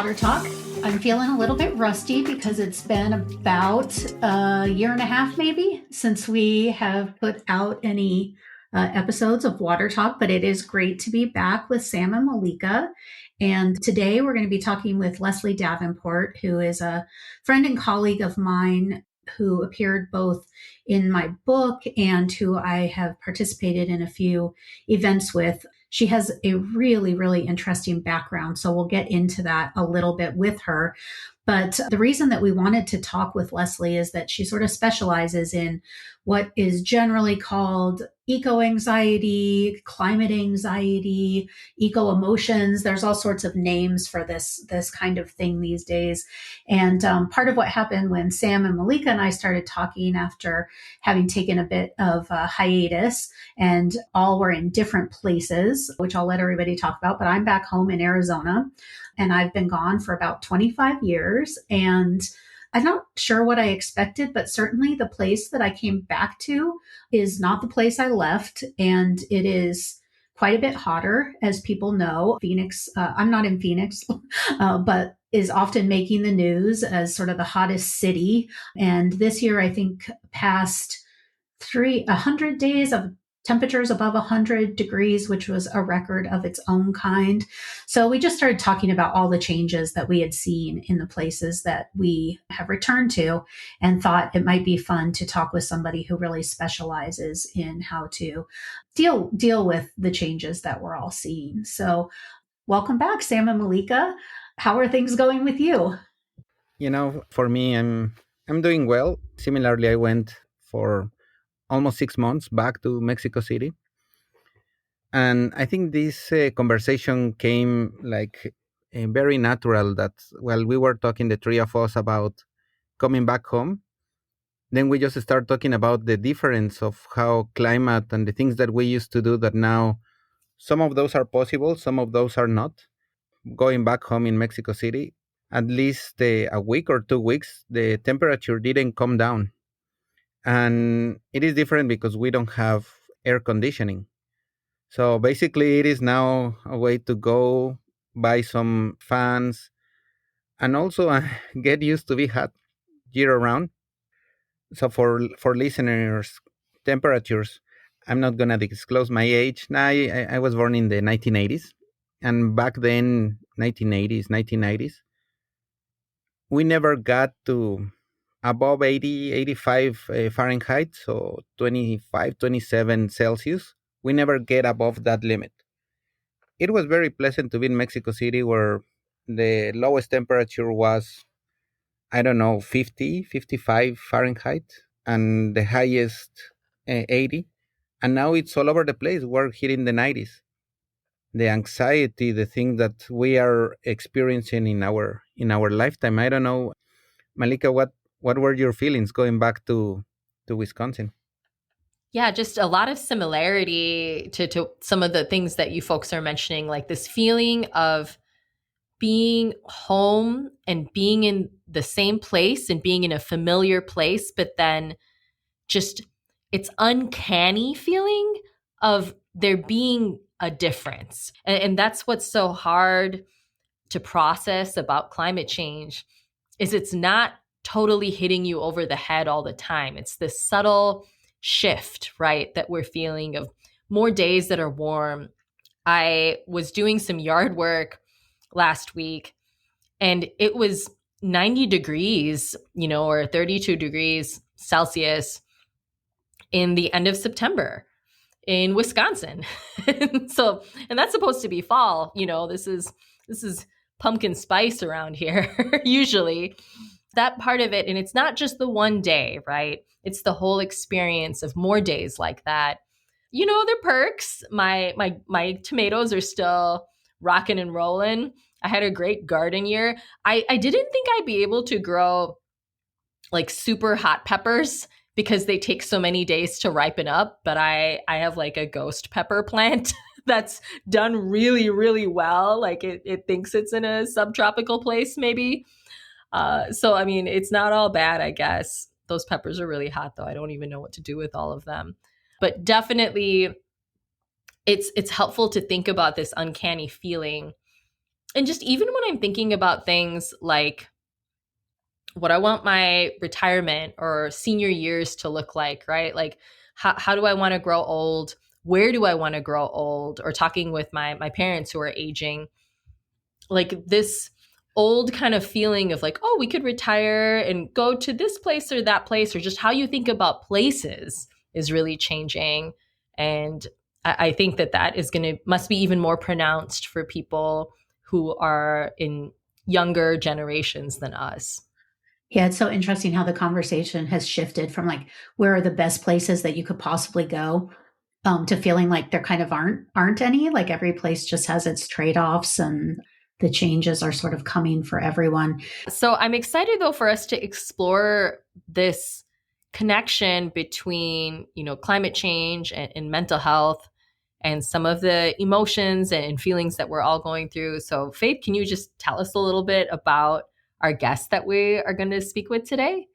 Water Talk. I'm feeling a little bit rusty because it's been about a year and a half maybe since we have put out any episodes of Water Talk, but it is great to be back with Sam and Malika. And today we're going to be talking with Leslie Davenport, who is a friend and colleague of mine who appeared both in my book and who I have participated in a few events with. She has a really, really interesting background, so we'll get into that a little bit with her. But the reason that we wanted to talk with Leslie is that she sort of specializes in what is generally called eco-anxiety, climate anxiety, eco-emotions. There's all sorts of names for this kind of thing these days. And part of what happened when Sam and Malika and I started talking after having taken a bit of a hiatus, and all were in different places, which I'll let everybody talk about, but I'm back home in Arizona. And I've been gone for about 25 years. And I'm not sure what I expected, but certainly the place that I came back to is not the place I left. And it is quite a bit hotter, as people know. Phoenix, I'm not in Phoenix, but is often making the news as sort of the hottest city. And this year, I think, passed 100 days of temperatures above 100 degrees, which was a record of its own kind. So we just started talking about all the changes that we had seen in the places that we have returned to, and thought it might be fun to talk with somebody who really specializes in how to deal with the changes that we're all seeing. So welcome back, Sam and Malika. How are things going with you? For me, I'm doing well. Similarly, I went for almost 6 months back to Mexico City, and I think this conversation came like very natural. That while we were talking, the three of us, about coming back home, then we just start talking about the difference of how climate and the things that we used to do, that now some of those are possible, some of those are not. Going back home in Mexico City, at least a week or 2 weeks, the temperature didn't come down. And it is different because we don't have air conditioning. So basically, it is now a way to go buy some fans and also get used to be hot year round. So for listeners, temperatures, I'm not gonna disclose my age. Now, I was born in the 1980s, and back then, 1980s, 1990s, we never got to above 80, 85 Fahrenheit, so 25, 27 Celsius. We never get above that limit. It was very pleasant to be in Mexico City, where the lowest temperature was, I don't know, 50, 55 Fahrenheit, and the highest 80. And now it's all over the place. We're hitting the 90s. The anxiety, the thing that we are experiencing in our lifetime. I don't know, Malika, what were your feelings going back to Wisconsin? Yeah, just a lot of similarity to some of the things that you folks are mentioning, like this feeling of being home and being in the same place and being in a familiar place, but then just it's uncanny feeling of there being a difference. And that's what's so hard to process about climate change, is it's not totally hitting you over the head all the time. It's this subtle shift, right, that we're feeling, of more days that are warm. I was doing some yard work last week, and it was 90 degrees, or 32 degrees Celsius in the end of September in Wisconsin. And that's supposed to be fall. This is pumpkin spice around here usually. That part of it, and it's not just the one day, right? It's the whole experience of more days like that. They're perks. My tomatoes are still rocking and rolling. I had a great garden year. I didn't think I'd be able to grow like super hot peppers because they take so many days to ripen up, but I have like a ghost pepper plant that's done really, really well. Like it thinks it's in a subtropical place maybe. So I mean, it's not all bad, I guess. Those peppers are really hot though. I don't even know what to do with all of them. But definitely it's helpful to think about this uncanny feeling. And just even when I'm thinking about things like what I want my retirement or senior years to look like, right? Like, how do I want to grow old? Where do I want to grow old? Or talking with my parents who are aging, like this old kind of feeling of like, oh, we could retire and go to this place or that place, or just how you think about places is really changing. And I think that is must be even more pronounced for people who are in younger generations than us. Yeah, it's so interesting how the conversation has shifted from like where are the best places that you could possibly go, to feeling like there kind of aren't any. Like every place just has its trade-offs, and the changes are sort of coming for everyone. So I'm excited though for us to explore this connection between, climate change and mental health and some of the emotions and feelings that we're all going through. So Faith, can you just tell us a little bit about our guest that we are going to speak with today?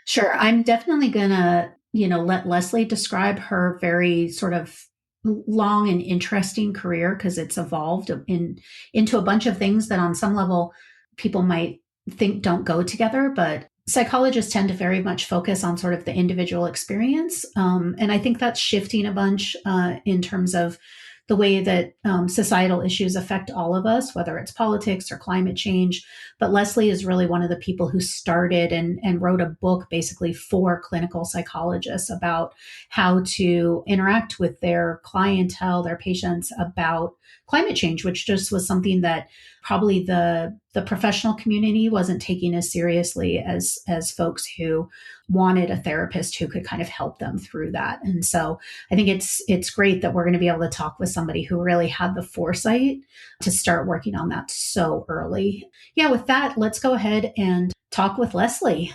Sure. I'm definitely going to, let Leslie describe her very sort of long and interesting career, because it's evolved into a bunch of things that on some level people might think don't go together, but psychologists tend to very much focus on sort of the individual experience. And I think that's shifting a bunch in terms of the way that societal issues affect all of us, whether it's politics or climate change. But Leslie is really one of the people who started and wrote a book basically for clinical psychologists about how to interact with their clientele, their patients, about climate change, which just was something that probably the professional community wasn't taking as seriously as folks who wanted a therapist who could kind of help them through that. And so I think it's great that we're going to be able to talk with somebody who really had the foresight to start working on that so early. Yeah, with that, let's go ahead and talk with Leslie.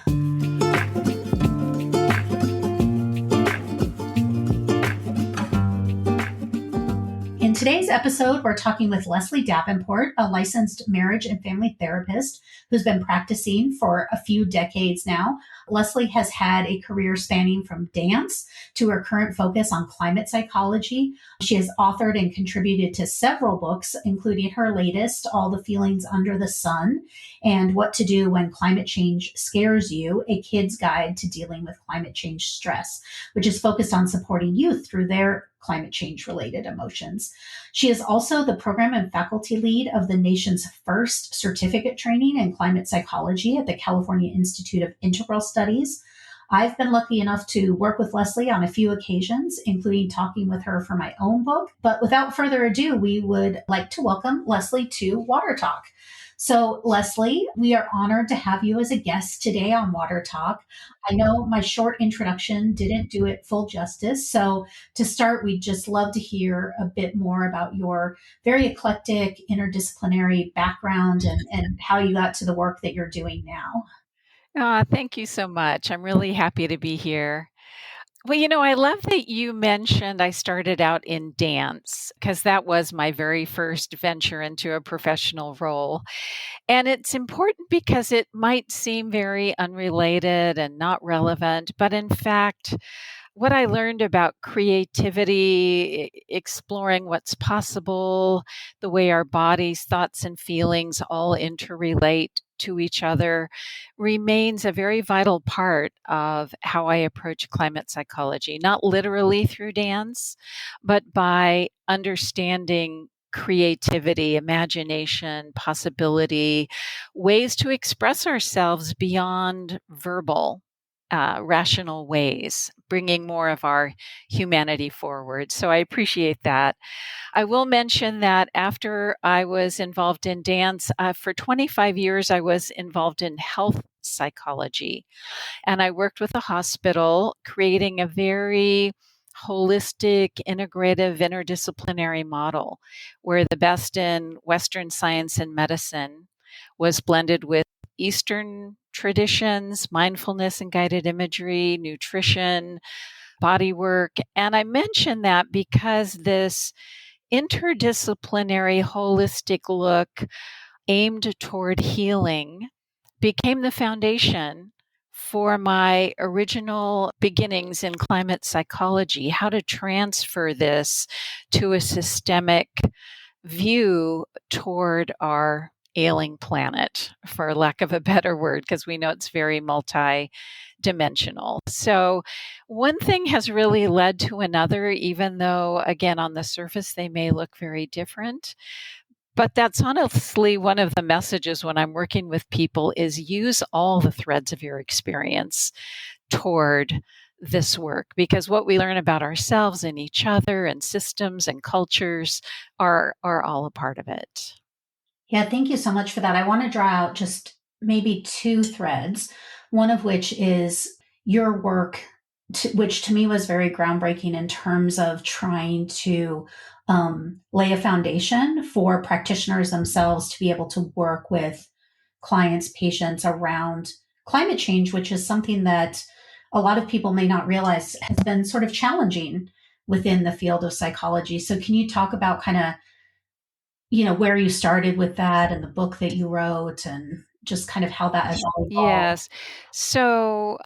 In today's episode, we're talking with Leslie Davenport, a licensed marriage and family therapist who's been practicing for a few decades now. Leslie has had a career spanning from dance to her current focus on climate psychology. She has authored and contributed to several books, including her latest, All the Feelings Under the Sun, and What to Do When Climate Change Scares You, a kid's guide to dealing with climate change stress, which is focused on supporting youth through their climate change related emotions. She is also the program and faculty lead of the nation's first certificate training in climate psychology at the California Institute of Integral Studies. I've been lucky enough to work with Leslie on a few occasions, including talking with her for my own book. But without further ado, we would like to welcome Leslie to Water Talk. So, Leslie, we are honored to have you as a guest today on Water Talk. I know my short introduction didn't do it full justice. So, to start, we'd just love to hear a bit more about your very eclectic interdisciplinary background and how you got to the work that you're doing now. Thank you so much. I'm really happy to be here. Well, I love that you mentioned I started out in dance because that was my very first venture into a professional role. And it's important because it might seem very unrelated and not relevant, but in fact, what I learned about creativity, exploring what's possible, the way our bodies, thoughts, and feelings all interrelate to each other remains a very vital part of how I approach climate psychology, not literally through dance, but by understanding creativity, imagination, possibility, ways to express ourselves beyond verbal rational ways, bringing more of our humanity forward. So I appreciate that. I will mention that after I was involved in dance, for 25 years, I was involved in health psychology. And I worked with a hospital creating a very holistic, integrative, interdisciplinary model where the best in Western science and medicine was blended with Eastern traditions, mindfulness and guided imagery, nutrition, body work. And I mention that because this interdisciplinary, holistic look aimed toward healing became the foundation for my original beginnings in climate psychology, how to transfer this to a systemic view toward our ailing planet, for lack of a better word, because we know it's very multi-dimensional. So one thing has really led to another, even though, again, on the surface, they may look very different. But that's honestly one of the messages when I'm working with people is use all the threads of your experience toward this work, because what we learn about ourselves and each other and systems and cultures are all a part of it. Yeah, thank you so much for that. I want to draw out just maybe two threads, one of which is your work, which to me was very groundbreaking in terms of trying to lay a foundation for practitioners themselves to be able to work with clients, patients around climate change, which is something that a lot of people may not realize has been sort of challenging within the field of psychology. So, can you talk about kind of where you started with that and the book that you wrote and just kind of how that has all evolved? Yes. So,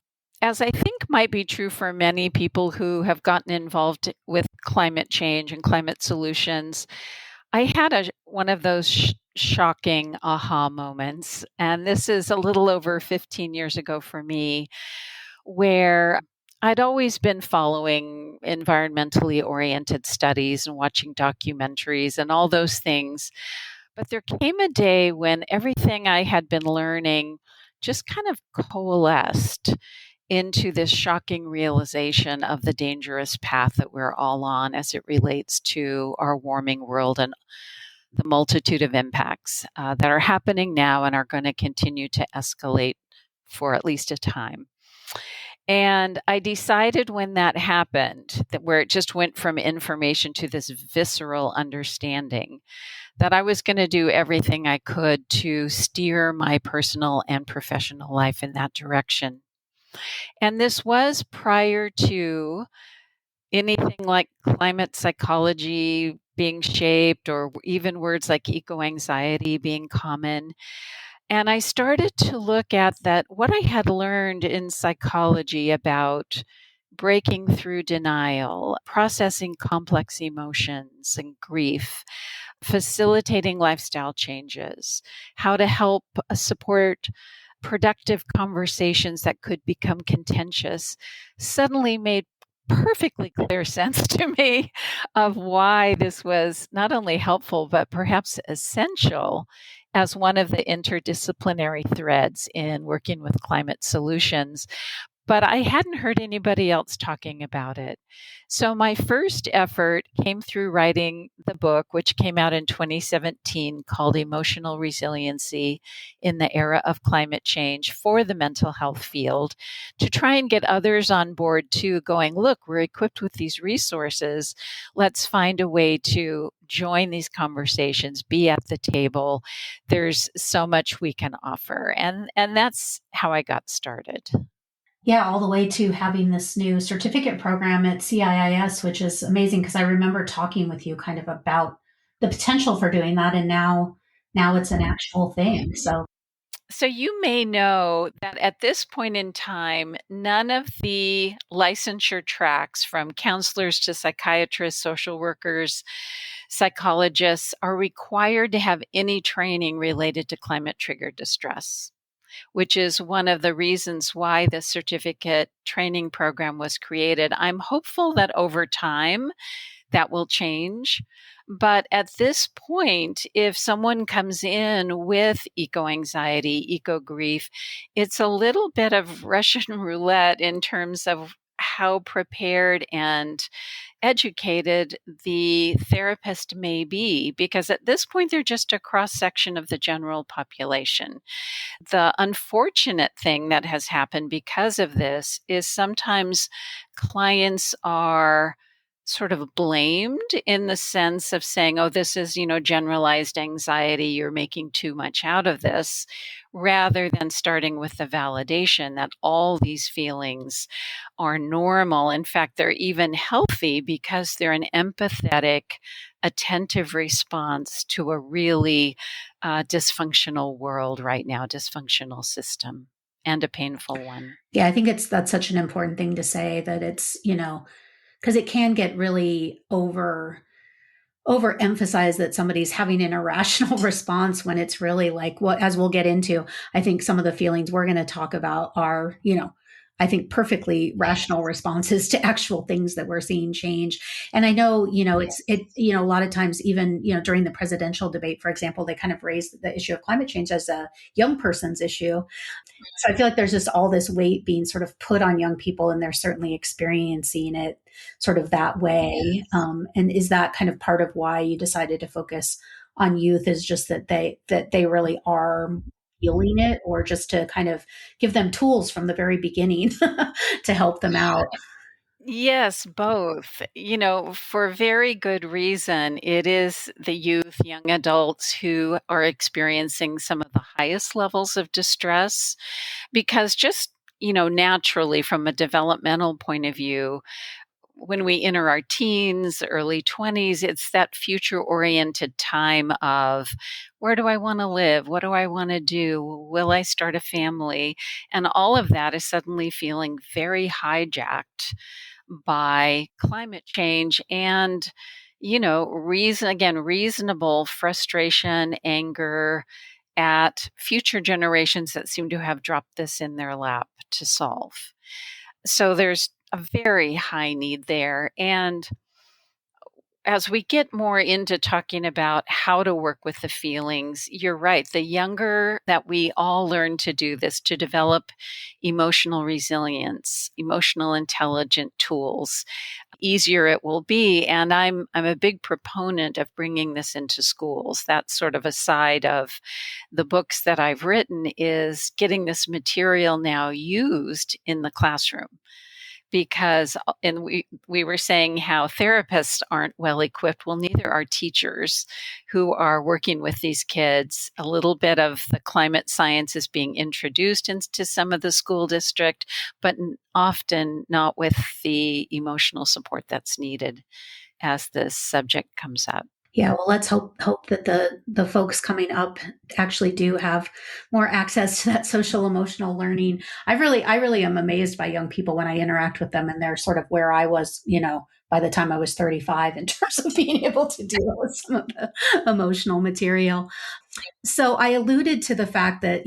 as I think might be true for many people who have gotten involved with climate change and climate solutions, I had one of those shocking aha moments. And this is a little over 15 years ago for me, where I'd always been following environmentally oriented studies and watching documentaries and all those things. But there came a day when everything I had been learning just kind of coalesced into this shocking realization of the dangerous path that we're all on as it relates to our warming world and the multitude of impacts that are happening now and are going to continue to escalate for at least a time. And I decided when that happened, that where it just went from information to this visceral understanding, that I was going to do everything I could to steer my personal and professional life in that direction. And this was prior to anything like climate psychology being shaped, or even words like eco-anxiety being common. And I started to look at that, what I had learned in psychology about breaking through denial, processing complex emotions and grief, facilitating lifestyle changes, how to help support productive conversations that could become contentious, suddenly made perfectly clear sense to me of why this was not only helpful, but perhaps essential as one of the interdisciplinary threads in working with climate solutions. But I hadn't heard anybody else talking about it. So my first effort came through writing the book, which came out in 2017, called Emotional Resiliency in the Era of Climate Change, for the mental health field, to try and get others on board too, going, look, we're equipped with these resources. Let's find a way to join these conversations, be at the table. There's so much we can offer. And that's how I got started. Yeah, all the way to having this new certificate program at CIIS, which is amazing because I remember talking with you kind of about the potential for doing that, and now it's an actual thing. So you may know that at this point in time, none of the licensure tracks, from counselors to psychiatrists, social workers, psychologists, are required to have any training related to climate triggered distress, which is one of the reasons why the certificate training program was created. I'm hopeful that over time that will change. But at this point, if someone comes in with eco-anxiety, eco-grief, it's a little bit of Russian roulette in terms of how prepared and educated the therapist may be, because at this point, they're just a cross-section of the general population. The unfortunate thing that has happened because of this is sometimes clients are sort of blamed in the sense of saying, oh, this is, generalized anxiety. You're making too much out of this, rather than starting with the validation that all these feelings are normal. In fact, they're even healthy because they're an empathetic, attentive response to a really dysfunctional world right now, dysfunctional system, and a painful one. Yeah, I think that's such an important thing to say, that it's, because it can get really overemphasize that somebody's having an irrational response when it's really like what, as we'll get into, I think some of the feelings we're going to talk about are, I think perfectly rational responses to actual things that we're seeing change. And I know, a lot of times, even, during the presidential debate, for example, they kind of raised the issue of climate change as a young person's issue. So I feel like there's just all this weight being sort of put on young people, and they're certainly experiencing it sort of that way. And is that kind of part of why you decided to focus on youth, is just that they really are feeling it, or just to kind of give them tools from the very beginning to help them out? Yes, both. For very good reason. It is the youth, young adults who are experiencing some of the highest levels of distress because just, naturally from a developmental point of view, when we enter our teens, early 20s, it's that future oriented time of where do I want to live? What do I want to do? Will I start a family? And all of that is suddenly feeling very hijacked by climate change and reasonable frustration, anger at future generations that seem to have dropped this in their lap to solve. So there's a very high need there. And as we get more into talking about how to work with the feelings, you're right. The younger that we all learn to do this, to develop emotional resilience, emotional intelligent tools, easier it will be. And I'm a big proponent of bringing this into schools. That's sort of a side of the books that I've written, is getting this material now used in the classroom. Because, and we were saying how therapists aren't well equipped. Well, neither are teachers who are working with these kids. A little bit of the climate science is being introduced into some of the school district, but often not with the emotional support that's needed as this subject comes up. Yeah, well, let's hope that the folks coming up actually do have more access to that social emotional learning. I really am amazed by young people when I interact with them, and they're sort of where I was, by the time I was 35, in terms of being able to deal with some of the emotional material. So I alluded to the fact that,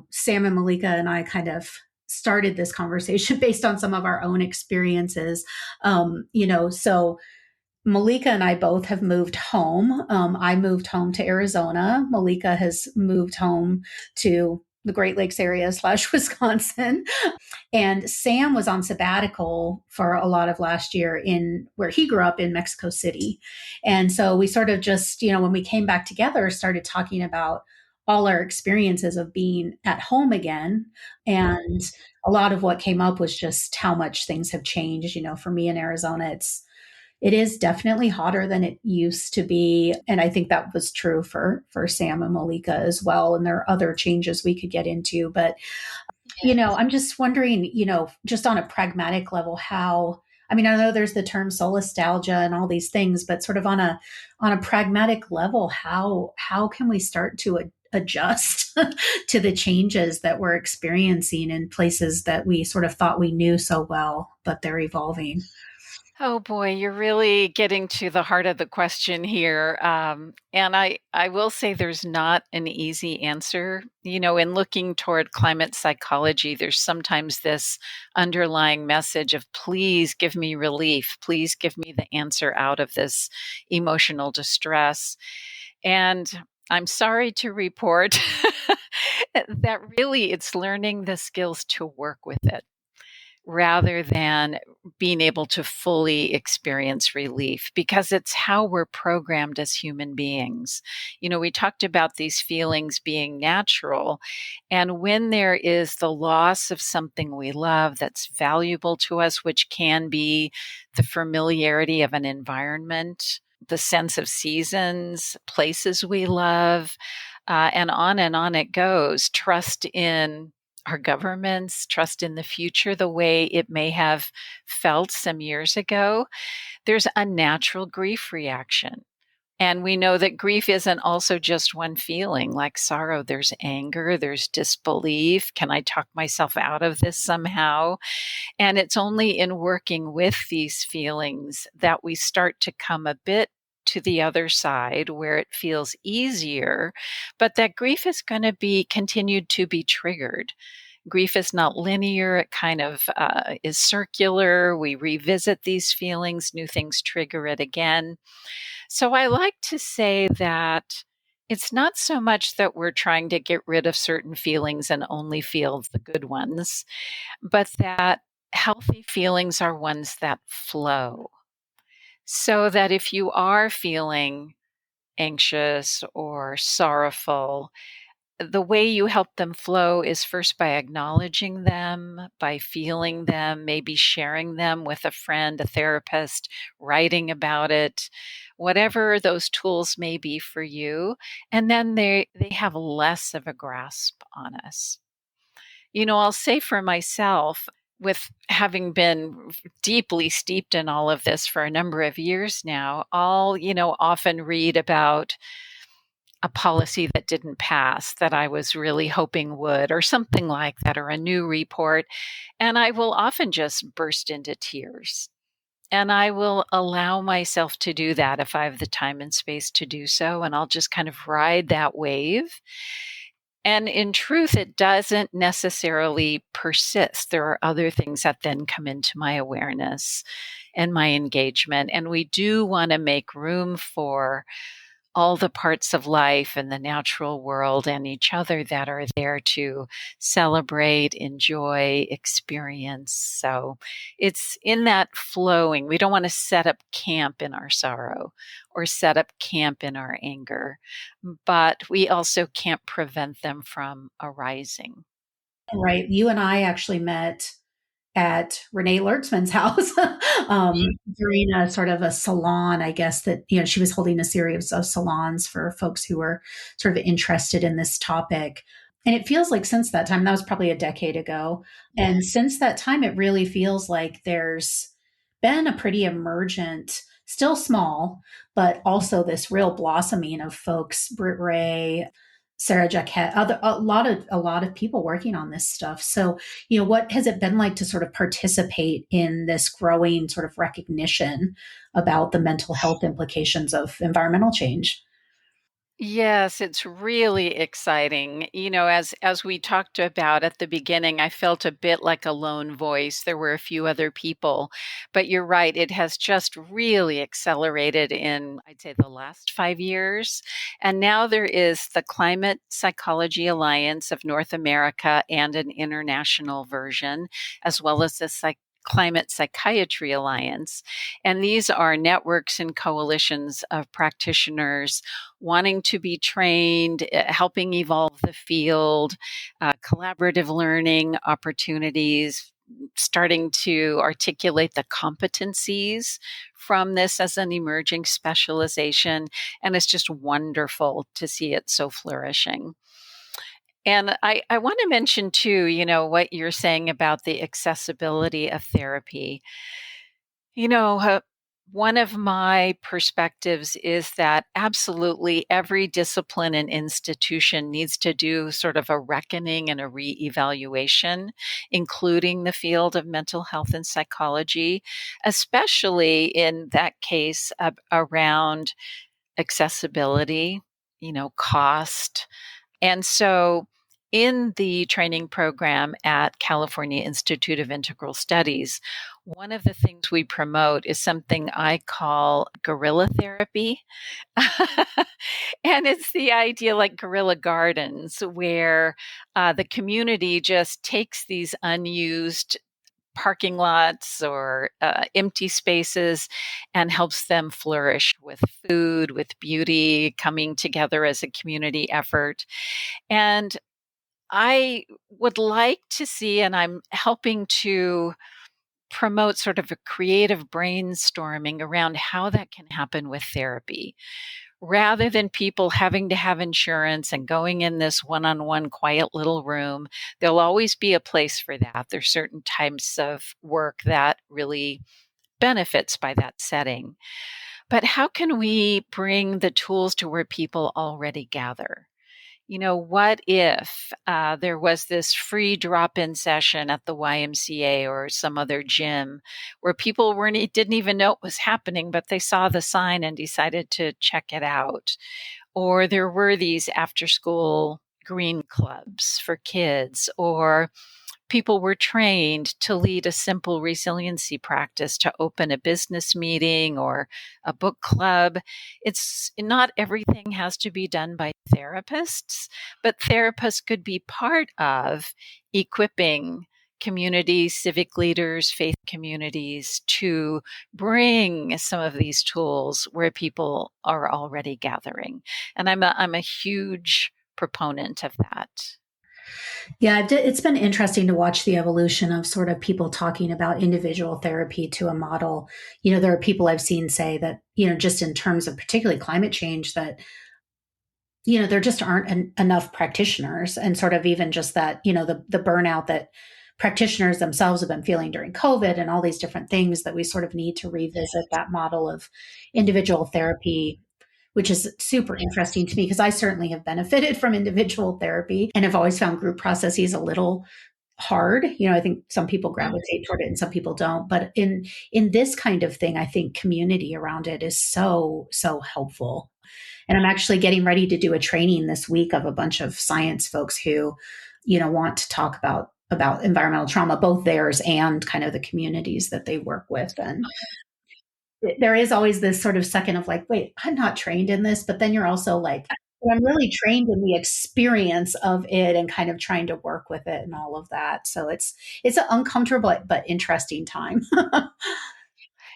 Sam and Malika and I kind of started this conversation based on some of our own experiences. So Malika and I both have moved home. I moved home to Arizona. Malika has moved home to the Great Lakes area / Wisconsin. And Sam was on sabbatical for a lot of last year in where he grew up in Mexico City. And so we sort of just, when we came back together, started talking about all our experiences of being at home again. And a lot of what came up was just how much things have changed. For me in Arizona, it is definitely hotter than it used to be. And I think that was true for Sam and Malika as well. And there are other changes we could get into. But, I'm just wondering, just on a pragmatic level, I know there's the term solastalgia and all these things, but sort of on a pragmatic level, how can we start to adjust to the changes that we're experiencing in places that we sort of thought we knew so well, but they're evolving? Oh boy, you're really getting to the heart of the question here. And I will say there's not an easy answer. In looking toward climate psychology, there's sometimes this underlying message of please give me relief. Please give me the answer out of this emotional distress. And I'm sorry to report that really it's learning the skills to work with it, rather than being able to fully experience relief, because it's how we're programmed as human beings. We talked about these feelings being natural. And when there is the loss of something we love that's valuable to us, which can be the familiarity of an environment, the sense of seasons, places we love, and on it goes, trust in our governments, trust in the future the way it may have felt some years ago, there's a natural grief reaction. And we know that grief isn't also just one feeling like sorrow. There's anger, there's disbelief. Can I talk myself out of this somehow? And it's only in working with these feelings that we start to come a bit to the other side where it feels easier, but that grief is going to be continued to be triggered. Grief is not linear. It kind of is circular. We revisit these feelings, new things trigger it again. So I like to say that it's not so much that we're trying to get rid of certain feelings and only feel the good ones, but that healthy feelings are ones that flow. So that if you are feeling anxious or sorrowful, the way you help them flow is first by acknowledging them, by feeling them, maybe sharing them with a friend, a therapist, writing about it, whatever those tools may be for you. And then they have less of a grasp on us. I'll say for myself, with having been deeply steeped in all of this for a number of years now, I'll, often read about a policy that didn't pass that I was really hoping would, or something like that, or a new report. And I will often just burst into tears. And I will allow myself to do that if I have the time and space to do so. And I'll just kind of ride that wave. And in truth, it doesn't necessarily persist. There are other things that then come into my awareness and my engagement. And we do want to make room for all the parts of life and the natural world and each other that are there to celebrate, enjoy, experience. So it's in that flowing. We don't want to set up camp in our sorrow or set up camp in our anger, but we also can't prevent them from arising. Right. You and I actually met at Renee Lertzman's house during a sort of a salon, I guess, that, she was holding a series of salons for folks who were sort of interested in this topic. And it feels like since that time, that was probably a decade ago. And since that time, it really feels like there's been a pretty emergent, still small, but also this real blossoming of folks, Britt Ray, Sarah Jaquette, a lot of people working on this stuff. So, what has it been like to sort of participate in this growing sort of recognition about the mental health implications of environmental change? Yes, it's really exciting. As we talked about at the beginning, I felt a bit like a lone voice. There were a few other people, but you're right, it has just really accelerated in, I'd say, the last 5 years. And now there is the Climate Psychology Alliance of North America and an international version, as well as the Climate Psychiatry Alliance. And these are networks and coalitions of practitioners wanting to be trained, helping evolve the field, collaborative learning opportunities, starting to articulate the competencies from this as an emerging specialization. And it's just wonderful to see it so flourishing. And I want to mention too, what you're saying about the accessibility of therapy. You know, uh, One of my perspectives is that absolutely every discipline and institution needs to do sort of a reckoning and a reevaluation, including the field of mental health and psychology, especially in that case around accessibility, cost, and so, in the training program at California Institute of Integral Studies, one of the things we promote is something I call guerrilla therapy. And it's the idea like guerrilla gardens, where the community just takes these unused parking lots or empty spaces and helps them flourish with food, with beauty, coming together as a community effort. And I would like to see, and I'm helping to promote sort of a creative brainstorming around how that can happen with therapy. Rather than people having to have insurance and going in this one on one quiet little room, there'll always be a place for that. There's certain types of work that really benefits by that setting. But how can we bring the tools to where people already gather? What if there was this free drop-in session at the YMCA or some other gym where people didn't even know it was happening, but they saw the sign and decided to check it out? Or there were these after-school green clubs for kids, or people were trained to lead a simple resiliency practice, to open a business meeting or a book club. It's not everything has to be done by therapists, but therapists could be part of equipping communities, civic leaders, faith communities to bring some of these tools where people are already gathering. And I'm a huge proponent of that. Yeah, it's been interesting to watch the evolution of sort of people talking about individual therapy to a model. There are people I've seen say that, just in terms of particularly climate change, that, there just aren't enough practitioners, and sort of even just that, the burnout that practitioners themselves have been feeling during COVID and all these different things, that we sort of need to revisit that model of individual therapy, which is super interesting to me because I certainly have benefited from individual therapy and have always found group processes a little hard. I think some people gravitate toward it and some people don't. But in this kind of thing, I think community around it is so, so helpful. And I'm actually getting ready to do a training this week of a bunch of science folks who, want to talk about environmental trauma, both theirs and kind of the communities that they work with. And there is always this sort of second of like, wait, I'm not trained in this, but then you're also like, I'm really trained in the experience of it and kind of trying to work with it and all of that. So it's an uncomfortable but interesting time.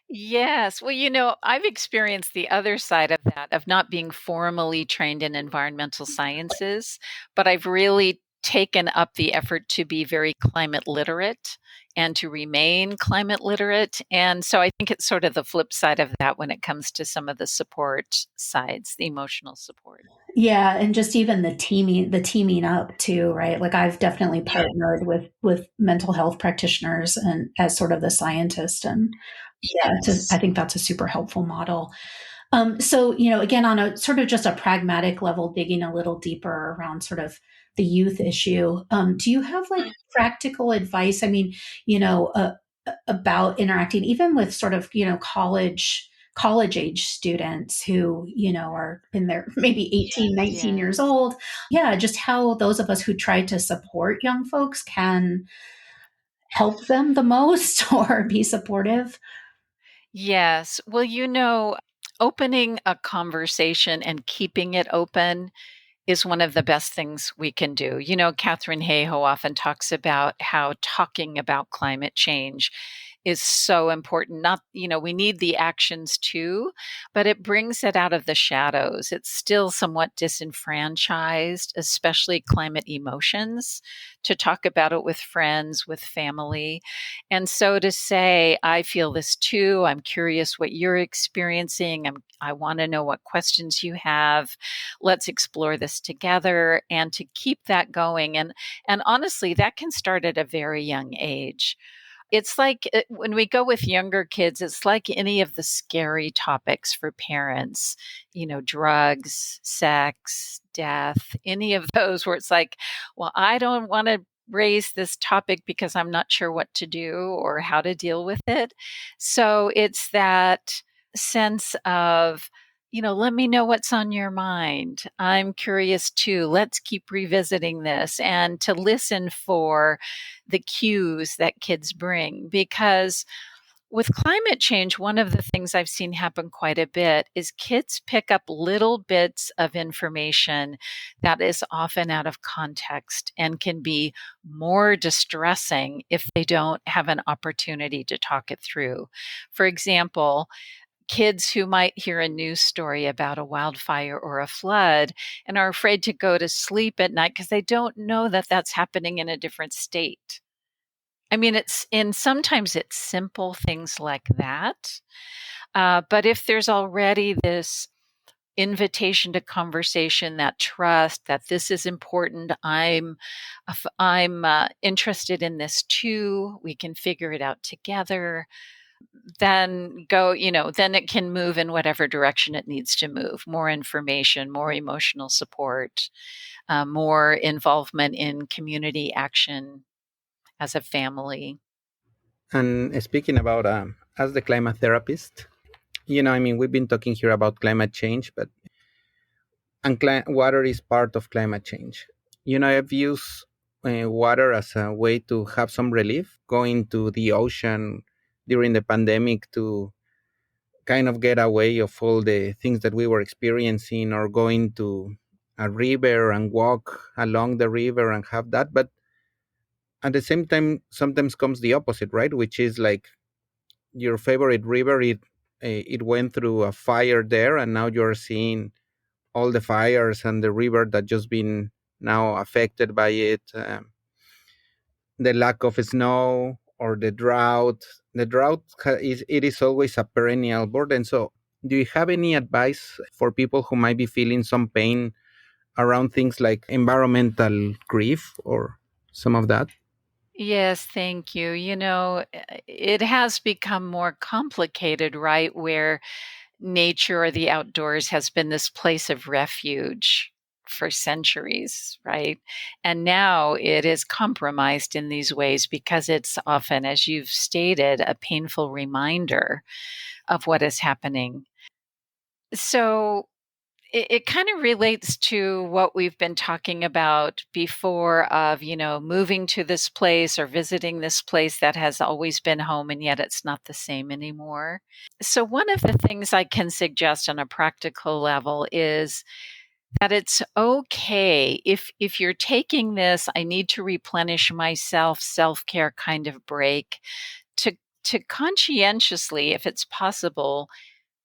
Yes. Well, I've experienced the other side of that, of not being formally trained in environmental sciences, but I've really taken up the effort to be very climate literate and to remain climate literate. And so I think it's sort of the flip side of that when it comes to some of the support sides, the emotional support. Yeah, and just even the teaming up too, right? Like I've definitely partnered with mental health practitioners and as sort of the scientist, and yeah, I think that's a super helpful model. So, again, on a sort of just a pragmatic level, digging a little deeper around sort of the youth issue, do you have like practical advice? I mean, about interacting even with sort of, college age students who, are in their maybe 18, 19 years old. Yeah, just how those of us who try to support young folks can help them the most or be supportive. Yes. Well, opening a conversation and keeping it open is one of the best things we can do. Catherine Hayhoe often talks about how talking about climate change is so important. Not, we need the actions too, but it brings it out of the shadows. It's still somewhat disenfranchised, especially climate emotions, to talk about it with friends, with family. And so to say, I feel this too. I'm curious what you're experiencing. I want to know what questions you have. Let's explore this together, and to keep that going. And honestly, that can start at a very young age. It's like when we go with younger kids, it's like any of the scary topics for parents, drugs, sex, death, any of those where it's like, well, I don't want to raise this topic because I'm not sure what to do or how to deal with it. So it's that sense of, let me know what's on your mind. I'm curious too. Let's keep revisiting this, and to listen for the cues that kids bring. Because with climate change, one of the things I've seen happen quite a bit is kids pick up little bits of information that is often out of context and can be more distressing if they don't have an opportunity to talk it through. For example, kids who might hear a news story about a wildfire or a flood and are afraid to go to sleep at night because they don't know that that's happening in a different state. I mean, sometimes it's simple things like that. But if there's already this invitation to conversation, that trust, that this is important, I'm interested in this too, we can figure it out together. then then it can move in whatever direction it needs to move. More information, more emotional support, more involvement in community action as a family. And speaking about as the climate therapist, I mean, we've been talking here about climate change, but water is part of climate change. I've used water as a way to have some relief, going to the ocean during the pandemic to kind of get away of all the things that we were experiencing, or going to a river and walk along the river and have that. But at the same time, sometimes comes the opposite, right? Which is like your favorite river, it went through a fire there, and now you're seeing all the fires and the river that just been now affected by it. The lack of snow or the drought. The drought is always a perennial burden. So, do you have any advice for people who might be feeling some pain around things like environmental grief or some of that? Yes, thank you. It has become more complicated, right? Where nature or the outdoors has been this place of refuge for centuries, right? And now it is compromised in these ways because it's often, as you've stated, a painful reminder of what is happening. So it kind of relates to what we've been talking about before of, moving to this place or visiting this place that has always been home and yet it's not the same anymore. So one of the things I can suggest on a practical level is that it's okay if you're taking this I need to replenish myself self-care kind of break to conscientiously, if it's possible,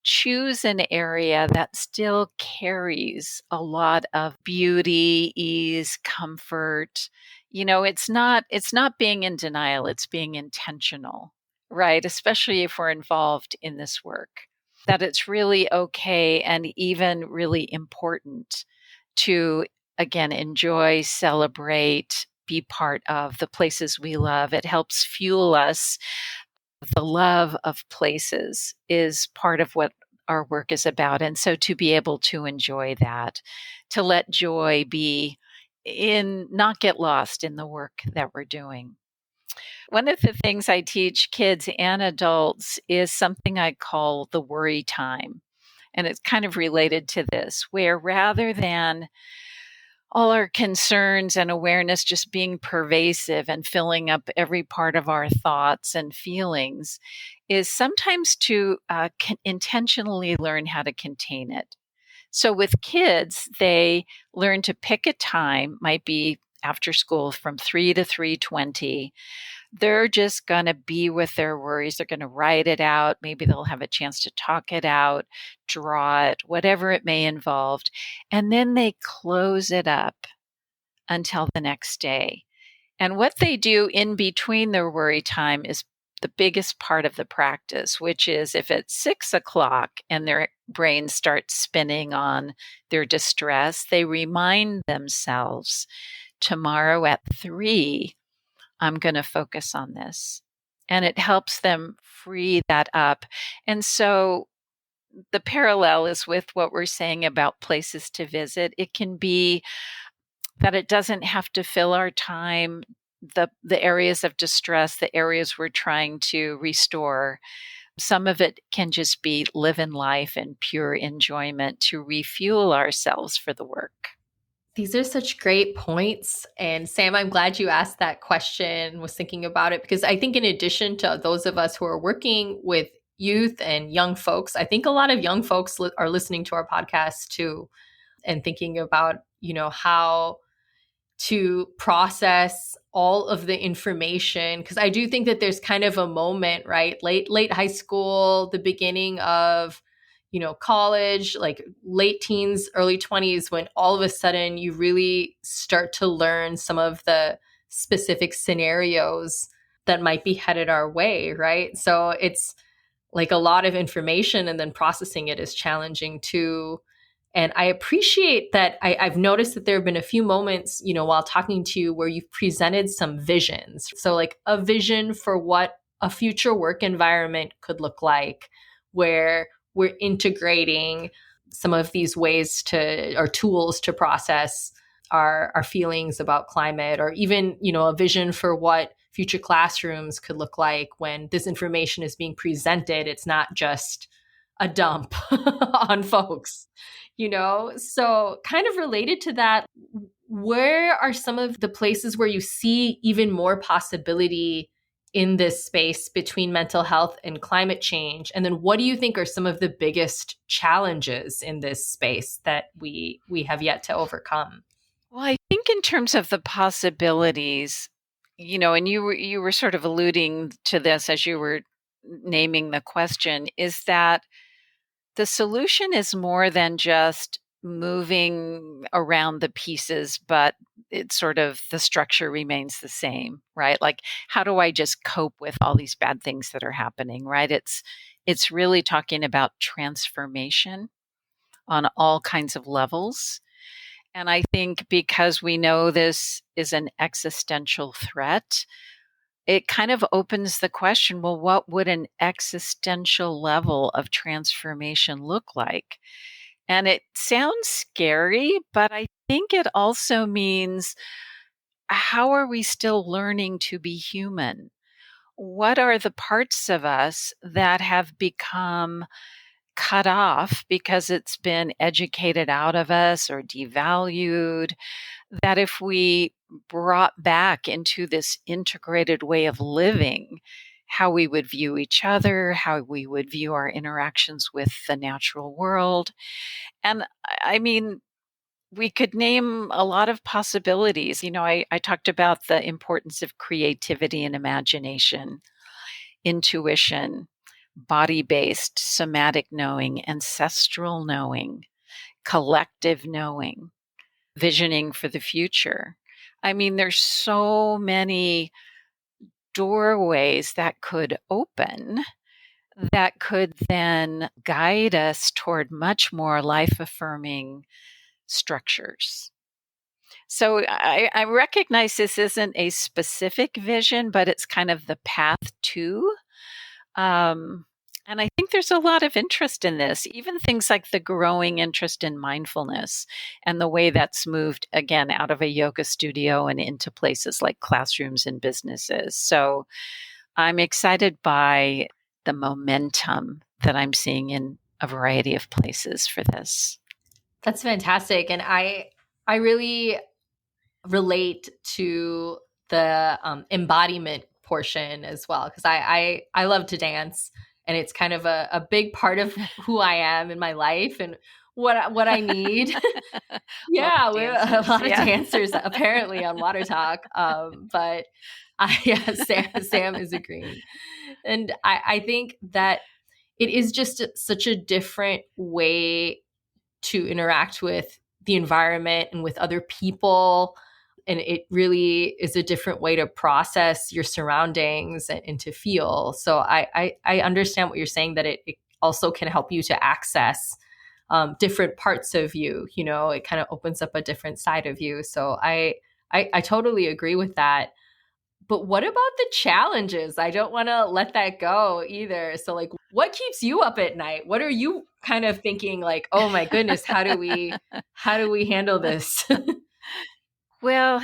choose an area that still carries a lot of beauty, ease, comfort. It's not being in denial, it's being intentional, right? Especially if we're involved in this work. That it's really okay and even really important to again enjoy, celebrate, be part of the places we love. It helps fuel us. The love of places is part of what our work is about. And so to be able to enjoy that, to let joy be not get lost in the work that we're doing. One of the things I teach kids and adults is something I call the worry time. And it's kind of related to this, where rather than all our concerns and awareness just being pervasive and filling up every part of our thoughts and feelings, is sometimes to intentionally learn how to contain it. So with kids, they learn to pick a time, might be after school from 3 to 3:20. They're just going to be with their worries. They're going to write it out. Maybe they'll have a chance to talk it out, draw it, whatever it may involve. And then they close it up until the next day. And what they do in between their worry time is the biggest part of the practice, which is if it's 6:00 and their brain starts spinning on their distress, they remind themselves, tomorrow at 3, I'm going to focus on this. And it helps them free that up. And so the parallel is with what we're saying about places to visit. It can be that it doesn't have to fill our time, the areas of distress, the areas we're trying to restore. Some of it can just be living life and pure enjoyment to refuel ourselves for the work. These are such great points. And Sam, I'm glad you asked that question, was thinking about it, because I think in addition to those of us who are working with youth and young folks, I think a lot of young folks are listening to our podcast too and thinking about, how to process all of the information. Because I do think that there's kind of a moment, right? Late high school, the beginning of college, like late teens, early 20s, when all of a sudden you really start to learn some of the specific scenarios that might be headed our way, right? So it's like a lot of information, and then processing it is challenging too. And I appreciate that I've noticed that there have been a few moments, while talking to you where you've presented some visions. So like a vision for what a future work environment could look like, where we're integrating some of these ways to, or tools to process our feelings about climate, or even, a vision for what future classrooms could look like when this information is being presented. It's not just a dump on folks, So kind of related to that, where are some of the places where you see even more possibility in this space between mental health and climate change? And then what do you think are some of the biggest challenges in this space that we have yet to overcome? Well, I think in terms of the possibilities, and you were sort of alluding to this as you were naming the question, is that the solution is more than just moving around the pieces, but it's sort of the structure remains the same, right? Like, how do I just cope with all these bad things that are happening, right? It's really talking about transformation on all kinds of levels. And I think because we know this is an existential threat, it kind of opens the question, well, what would an existential level of transformation look like? And it sounds scary, but I think it also means, how are we still learning to be human? What are the parts of us that have become cut off because it's been educated out of us or devalued, that if we brought back into this integrated way of living, how we would view each other, how we would view our interactions with the natural world. And I mean, we could name a lot of possibilities. I talked about the importance of creativity and imagination, intuition, body-based, somatic knowing, ancestral knowing, collective knowing, visioning for the future. I mean, there's so many doorways that could open that could then guide us toward much more life-affirming structures. So I recognize this isn't a specific vision, but it's kind of the path to. And I think there's a lot of interest in this, even things like the growing interest in mindfulness and the way that's moved, again, out of a yoga studio and into places like classrooms and businesses. So I'm excited by the momentum that I'm seeing in a variety of places for this. That's fantastic. And I really relate to the embodiment portion as well, because I love to dance, and it's kind of a big part of who I am in my life and what I need. Yeah, we're a lot of dancers apparently on Water Talk, but Sam is agreeing, and I think that it is just such a different way to interact with the environment and with other people. And it really is a different way to process your surroundings and to feel. So I understand what you're saying, that it also can help you to access different parts of you. It kind of opens up a different side of you. So I totally agree with that. But what about the challenges? I don't want to let that go either. So like, what keeps you up at night? What are you kind of thinking, like, oh my goodness, how do we handle this? Well,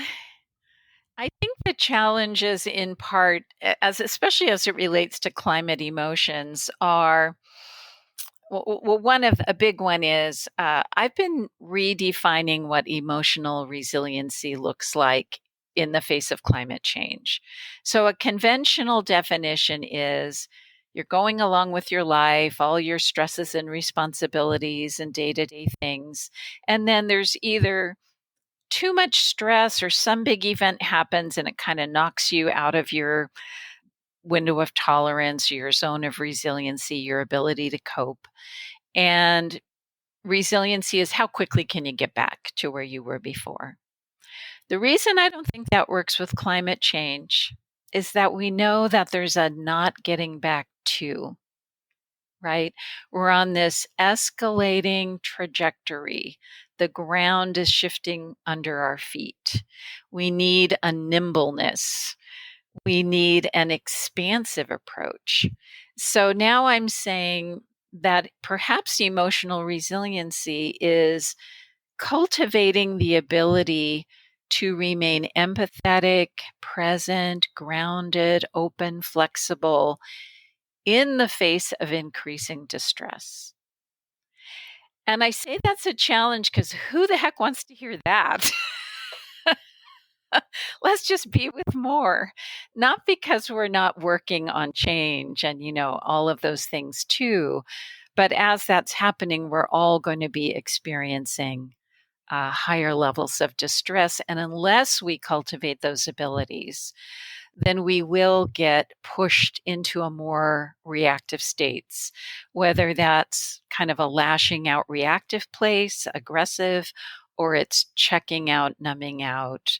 I think the challenges in part, especially as it relates to climate emotions, are, well, a big one is, I've been redefining what emotional resiliency looks like in the face of climate change. So a conventional definition is, you're going along with your life, all your stresses and responsibilities and day-to-day things. And then there's either too much stress or some big event happens and it kind of knocks you out of your window of tolerance, your zone of resiliency, your ability to cope. And resiliency is, how quickly can you get back to where you were before? The reason I don't think that works with climate change is that we know that there's a not getting back to, right? We're on this escalating trajectory. The ground is shifting under our feet. We need a nimbleness. We need an expansive approach. So now I'm saying that perhaps emotional resiliency is cultivating the ability to remain empathetic, present, grounded, open, flexible in the face of increasing distress. And I say that's a challenge because who the heck wants to hear that? Let's just be with more. Not because we're not working on change and, all of those things too. But as that's happening, we're all going to be experiencing higher levels of distress. And unless we cultivate those abilities, then we will get pushed into a more reactive states, whether that's kind of a lashing out reactive place, aggressive, or it's checking out, numbing out,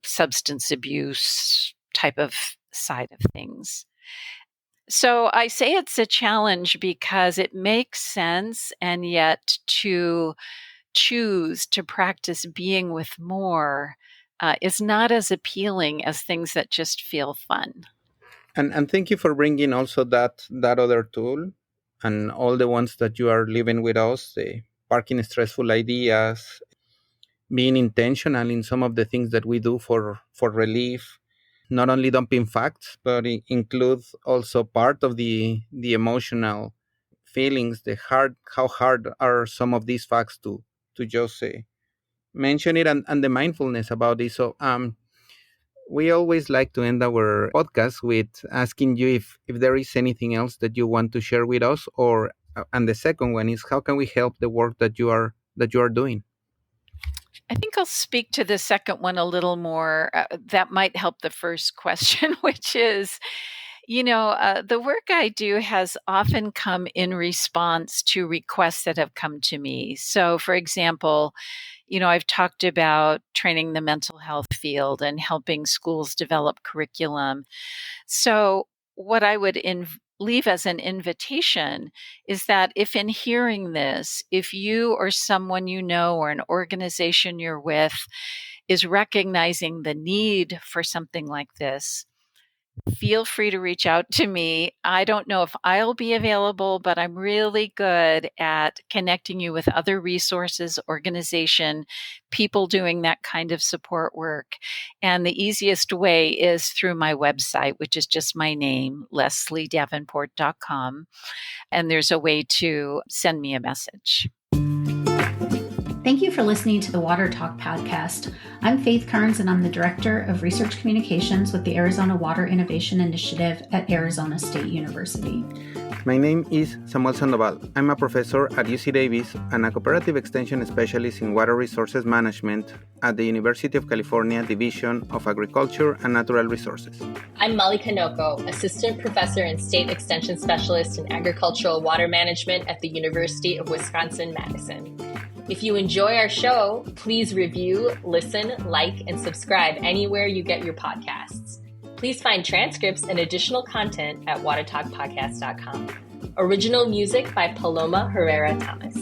substance abuse type of side of things. So I say it's a challenge because it makes sense, and yet to choose to practice being with more is not as appealing as things that just feel fun. And thank you for bringing also that other tool and all the ones that you are living with us, the parking stressful ideas, being intentional in some of the things that we do for relief, not only dumping facts, but include also part of the emotional feelings, how hard are some of these facts to just mention it, and the mindfulness about this. So we always like to end our podcast with asking you if there is anything else that you want to share with us, or and the second one is, how can we help the work that you are doing? I think I'll speak to the second one a little more. That might help the first question, which is, the work I do has often come in response to requests that have come to me. So, for example, I've talked about training the mental health field and helping schools develop curriculum. So, what I would leave as an invitation is that if in hearing this, if you or someone you know or an organization you're with is recognizing the need for something like this, feel free to reach out to me. I don't know if I'll be available, but I'm really good at connecting you with other resources, organization, people doing that kind of support work. And the easiest way is through my website, which is just my name, lesliedavenport.com. And there's a way to send me a message. Thank you for listening to the Water Talk podcast. I'm Faith Kearns, and I'm the Director of Research Communications with the Arizona Water Innovation Initiative at Arizona State University. My name is Samuel Sandoval. I'm a professor at UC Davis and a cooperative extension specialist in water resources management at the University of California Division of Agriculture and Natural Resources. I'm Molly Kanoko, Assistant Professor and State Extension Specialist in Agricultural Water Management at the University of Wisconsin-Madison. If you enjoy our show, please review, listen, like, and subscribe anywhere you get your podcasts. Please find transcripts and additional content at watertalkpodcast.com. Original music by Paloma Herrera Thomas.